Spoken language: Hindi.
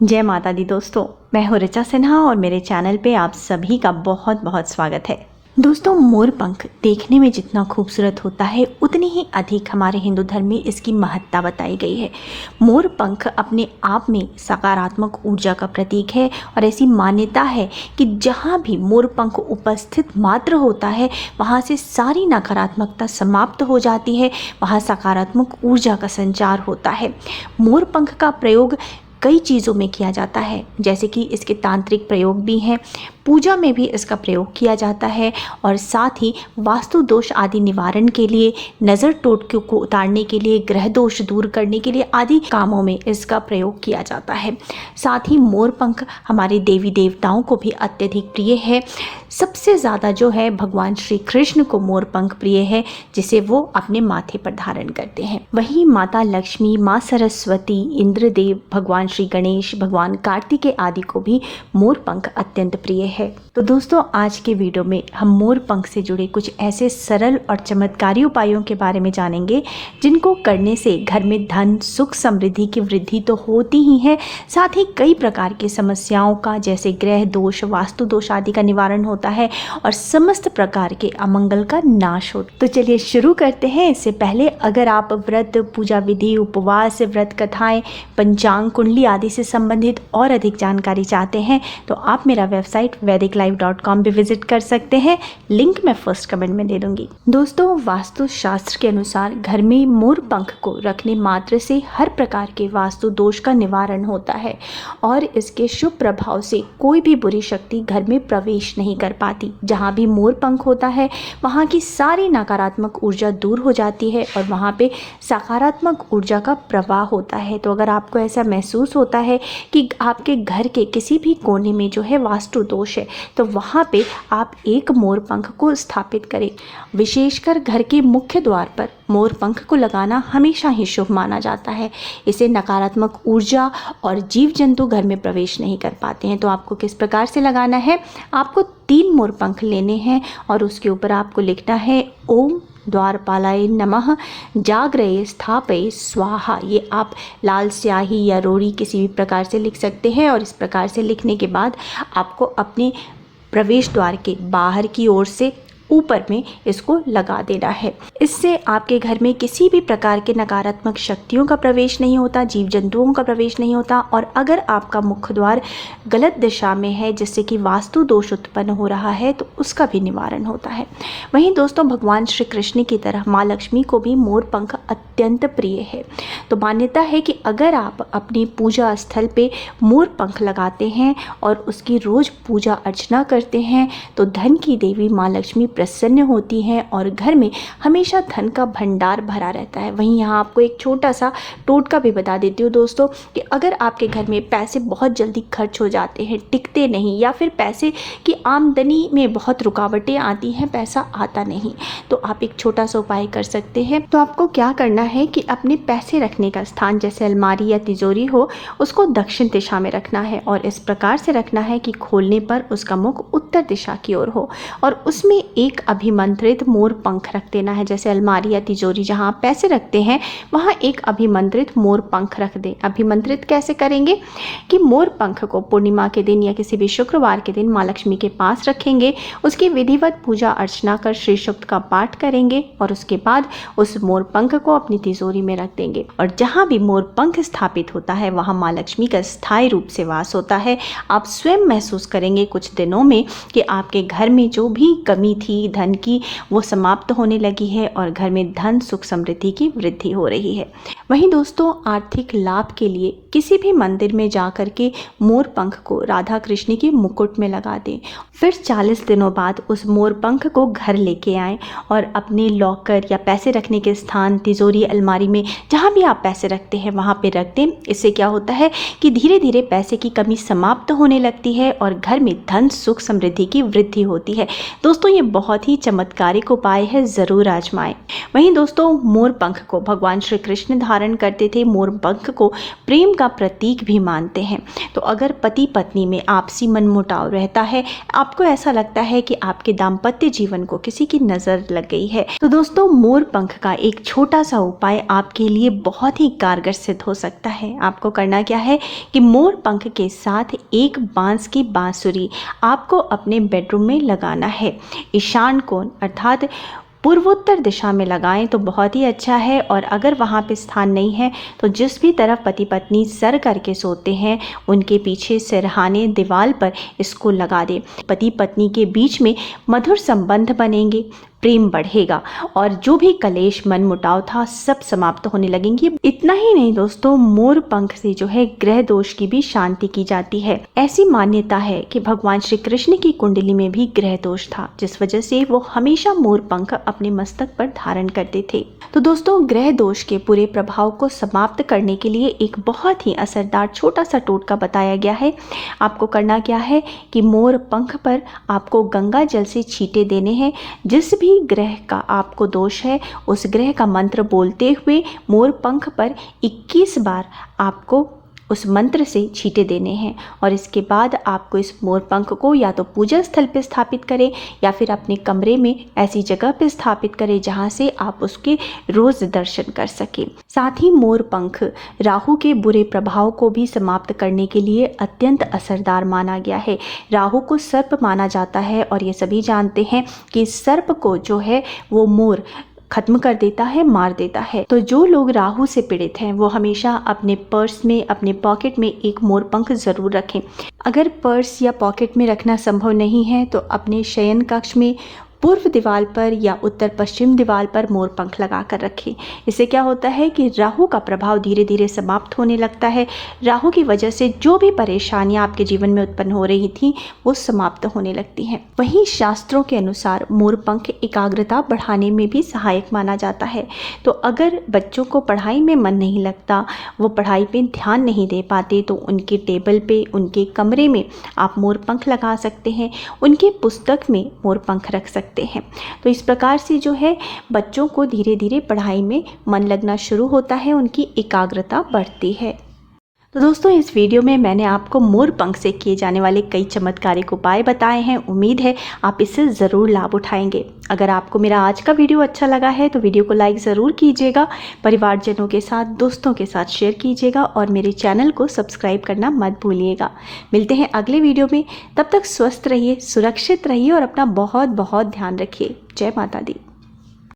जय माता दी दोस्तों, मैं हूँ ऋचा सिन्हा और मेरे चैनल पे आप सभी का बहुत बहुत स्वागत है। दोस्तों, मोर पंख देखने में जितना खूबसूरत होता है उतनी ही अधिक हमारे हिंदू धर्म में इसकी महत्ता बताई गई है। मोर पंख अपने आप में सकारात्मक ऊर्जा का प्रतीक है और ऐसी मान्यता है कि जहाँ भी मोर पंख उपस्थित मात्र होता है वहाँ से सारी नकारात्मकता समाप्त हो जाती है, वहाँ सकारात्मक ऊर्जा का संचार होता है। मोर पंख का प्रयोग कई चीज़ों में किया जाता है, जैसे कि इसके तांत्रिक प्रयोग भी हैं, पूजा में भी इसका प्रयोग किया जाता है और साथ ही वास्तु दोष आदि निवारण के लिए, नज़र टोटकों को उतारने के लिए, ग्रह दोष दूर करने के लिए आदि कामों में इसका प्रयोग किया जाता है। साथ ही मोर पंख हमारे देवी देवताओं को भी अत्यधिक प्रिय है। सबसे ज़्यादा जो है भगवान श्री कृष्ण को मोर पंख प्रिय है, जिसे वो अपने माथे पर धारण करते हैं। वहीं माता लक्ष्मी, माँ सरस्वती, इंद्रदेव, भगवान श्री गणेश, भगवान कार्तिकेय आदि को भी मोर पंख अत्यंत प्रिय है। तो दोस्तों, आज के वीडियो में हम मोर पंख से जुड़े कुछ ऐसे सरल और चमत्कारी उपायों के बारे में जानेंगे जिनको करने से घर में धन, सुख, समृद्धि की वृद्धि तो होती ही है, साथ ही कई प्रकार की समस्याओं का, जैसे ग्रह दोष, वास्तु दोष आदि का निवारण होता है और समस्त प्रकार के अमंगल का नाश होता है। तो चलिए शुरू करते हैं। इससे पहले अगर आप व्रत, पूजा विधि, उपवास, व्रत कथाएं, पंचांग, कुंडली आदि से संबंधित और अधिक जानकारी चाहते हैं तो आप मेरा वेबसाइट vediclife.com पे विजिट कर सकते हैं। लिंक मैं फर्स्ट कमेंट में दे दूंगी। दोस्तों, वास्तु शास्त्र के अनुसार घर में मोर पंख को रखने मात्र से हर प्रकार के वास्तु दोष का निवारण होता है और इसके शुभ प्रभाव से कोई भी बुरी शक्ति घर में प्रवेश नहीं कर पाती। जहाँ भी मोर पंख होता है वहाँ की सारी नकारात्मक ऊर्जा दूर हो जाती है और वहाँ पे सकारात्मक ऊर्जा का प्रवाह होता है। तो अगर आपको ऐसा महसूस होता है कि आपके घर के किसी भी कोने में जो है वास्तु दोष है तो वहाँ पे आप एक मोर पंख को स्थापित करें। विशेषकर घर के मुख्य द्वार पर मोर पंख को लगाना हमेशा ही शुभ माना जाता है। इसे नकारात्मक ऊर्जा और जीव जंतु घर में प्रवेश नहीं कर पाते हैं। तो आपको किस प्रकार से लगाना है? आपको 3 मोर पंख लेने हैं और उसके ऊपर आपको लिखना है ओम द्वारपालाय नमः जाग्रये स्थापये स्वाहा। ये आप लाल स्याही या रोड़ी किसी भी प्रकार से लिख सकते हैं और इस प्रकार से लिखने के बाद आपको अपने प्रवेश द्वार के बाहर की ओर से ऊपर में इसको लगा देना है। इससे आपके घर में किसी भी प्रकार के नकारात्मक शक्तियों का प्रवेश नहीं होता, जीव जंतुओं का प्रवेश नहीं होता और अगर आपका मुख्य द्वार गलत दिशा में है जिससे कि वास्तु दोष उत्पन्न हो रहा है तो उसका भी निवारण होता है। वहीं दोस्तों, भगवान श्री कृष्ण की तरह माँ लक्ष्मी को भी मोर पंख अत्यंत प्रिय है। तो मान्यता है कि अगर आप अपनी पूजा स्थल पे मोर पंख लगाते हैं और उसकी रोज पूजा अर्चना करते हैं तो धन की देवी माँ लक्ष्मी प्रसन्न होती हैं और घर में हमेशा धन का भंडार भरा रहता है। वहीं यहाँ आपको एक छोटा सा टोटका भी बता देती हूँ दोस्तों कि अगर आपके घर में पैसे बहुत जल्दी खर्च हो जाते हैं, टिकते नहीं, या फिर पैसे की आमदनी में बहुत रुकावटें आती हैं, पैसा आता नहीं, तो आप एक छोटा सा उपाय कर सकते हैं। तो आपको क्या करना है कि अपने पैसे रखने का स्थान, जैसे अलमारी या तिजोरी हो, उसको दक्षिण दिशा में रखना है और इस प्रकार से रखना है कि खोलने पर उसका मुख उत्तर दिशा की ओर हो और उसमें एक अभिमंत्रित मोर पंख रख देना है। जैसे अलमारी या तिजोरी जहां आप पैसे रखते हैं वहां एक अभिमंत्रित मोर पंख रख दें। अभिमंत्रित कैसे करेंगे कि मोर पंख को पूर्णिमा के दिन या किसी भी शुक्रवार के दिन माँ लक्ष्मी के पास रखेंगे, उसकी विधिवत पूजा अर्चना कर श्री सूक्त का पाठ करेंगे और उसके बाद उस मोर पंख को अपनी तिजोरी में रख देंगे और जहां भी मोर पंख स्थापित होता है वहां माँ लक्ष्मी का स्थायी रूप से वास होता है। आप स्वयं महसूस करेंगे कुछ दिनों में कि आपके घर में जो भी कमी थी धन की वो समाप्त होने लगी है और घर में धन, सुख, समृद्धि की वृद्धि हो रही है। वहीं दोस्तों, आर्थिक लाभ के लिए किसी भी मंदिर में जाकर के मोर पंख को राधा कृष्ण के मुकुट में लगा दें। फिर 40 दिनों बाद उस मोर पंख को घर लेके आएं और अपने लॉकर या पैसे रखने के स्थान, तिजोरी, अलमारी में जहां भी आप पैसे रखते हैं वहां पे रख दें। इससे क्या होता है कि धीरे धीरे पैसे की कमी समाप्त होने लगती है और घर में धन, सुख, समृद्धि की वृद्धि होती है। दोस्तों, ये बहुत ही चमत्कारिक उपाय है, ज़रूर आजमाएं। वहीं दोस्तों मोर पंख को भगवान श्री कृष्ण धारण करते थे। मोर पंख को प्रेम का प्रतीक भी मानते हैं। तो अगर पति पत्नी में आपसी मनमुटाव रहता है, आपको ऐसा लगता है कि आपके दाम्पत्य जीवन को किसी की नज़र लग गई है, तो दोस्तों मोर पंख का एक छोटा सा उपाय आपके लिए बहुत ही कारगर सिद्ध हो सकता है। आपको करना क्या है कि मोर पंख के साथ एक बांस की बांसुरी आपको अपने बेडरूम में लगाना है। ईशान कोण अर्थात पूर्वोत्तर दिशा में लगाएं तो बहुत ही अच्छा है। और अगर वहाँ पे स्थान नहीं है तो जिस भी तरफ पति पत्नी सर करके सोते हैं उनके पीछे सिरहाने दीवार पर इसको लगा दें। पति पत्नी के बीच में मधुर संबंध बनेंगे, प्रेम बढ़ेगा और जो भी कलेश मन मुटाव था सब समाप्त होने लगेंगे। इतना ही नहीं दोस्तों, मोर पंख से जो है ग्रह दोष की भी शांति की जाती है। ऐसी मान्यता है कि भगवान श्री कृष्ण की कुंडली में भी ग्रह दोष था, जिस वजह से वो हमेशा मोर पंख अपने मस्तक पर धारण करते थे। तो दोस्तों ग्रह दोष के पूरे प्रभाव को समाप्त करने के लिए एक बहुत ही असरदार छोटा सा टोटका बताया गया है। आपको करना क्या है कि मोर पंख पर आपको गंगा जल से छींटे देने हैं। जिस भी ग्रह का आपको दोष है उस ग्रह का मंत्र बोलते हुए मोर पंख पर 21 बार आपको उस मंत्र से छींटे देने हैं। और इसके बाद आपको इस मोर पंख को या तो पूजा स्थल पर स्थापित करें या फिर अपने कमरे में ऐसी जगह पर स्थापित करें जहां से आप उसके रोज दर्शन कर सकें। साथ ही मोर पंख राहु के बुरे प्रभाव को भी समाप्त करने के लिए अत्यंत असरदार माना गया है। राहु को सर्प माना जाता है और ये सभी जानते हैं कि सर्प को जो है वो मोर खत्म कर देता है, मार देता है। तो जो लोग राहु से पीड़ित हैं वो हमेशा अपने पर्स में, अपने पॉकेट में एक मोर पंख जरूर रखें। अगर पर्स या पॉकेट में रखना संभव नहीं है तो अपने शयन कक्ष में पूर्व दीवार पर या उत्तर पश्चिम दीवार पर मोर पंख लगा कर रखें। इससे क्या होता है कि राहु का प्रभाव धीरे धीरे समाप्त होने लगता है। राहु की वजह से जो भी परेशानियां आपके जीवन में उत्पन्न हो रही थी वो समाप्त होने लगती हैं। वहीं शास्त्रों के अनुसार मोर पंख एकाग्रता बढ़ाने में भी सहायक माना जाता है। तो अगर बच्चों को पढ़ाई में मन नहीं लगता, वो पढ़ाई पे ध्यान नहीं दे पाते, तो उनके टेबल पे, उनके कमरे में आप मोर पंख लगा सकते हैं। उनके पुस्तक में मोर पंख रख सकते हैं। तो इस प्रकार से जो है बच्चों को धीरे धीरे पढ़ाई में मन लगना शुरू होता है, उनकी एकाग्रता बढ़ती है। तो दोस्तों इस वीडियो में मैंने आपको मोर पंख से किए जाने वाले कई चमत्कारिक उपाय बताए हैं। उम्मीद है आप इससे ज़रूर लाभ उठाएंगे। अगर आपको मेरा आज का वीडियो अच्छा लगा है तो वीडियो को लाइक ज़रूर कीजिएगा, परिवारजनों के साथ, दोस्तों के साथ शेयर कीजिएगा और मेरे चैनल को सब्सक्राइब करना मत भूलिएगा। मिलते हैं अगले वीडियो में, तब तक स्वस्थ रहिए, सुरक्षित रहिए और अपना बहुत बहुत ध्यान रखिए। जय माता दी।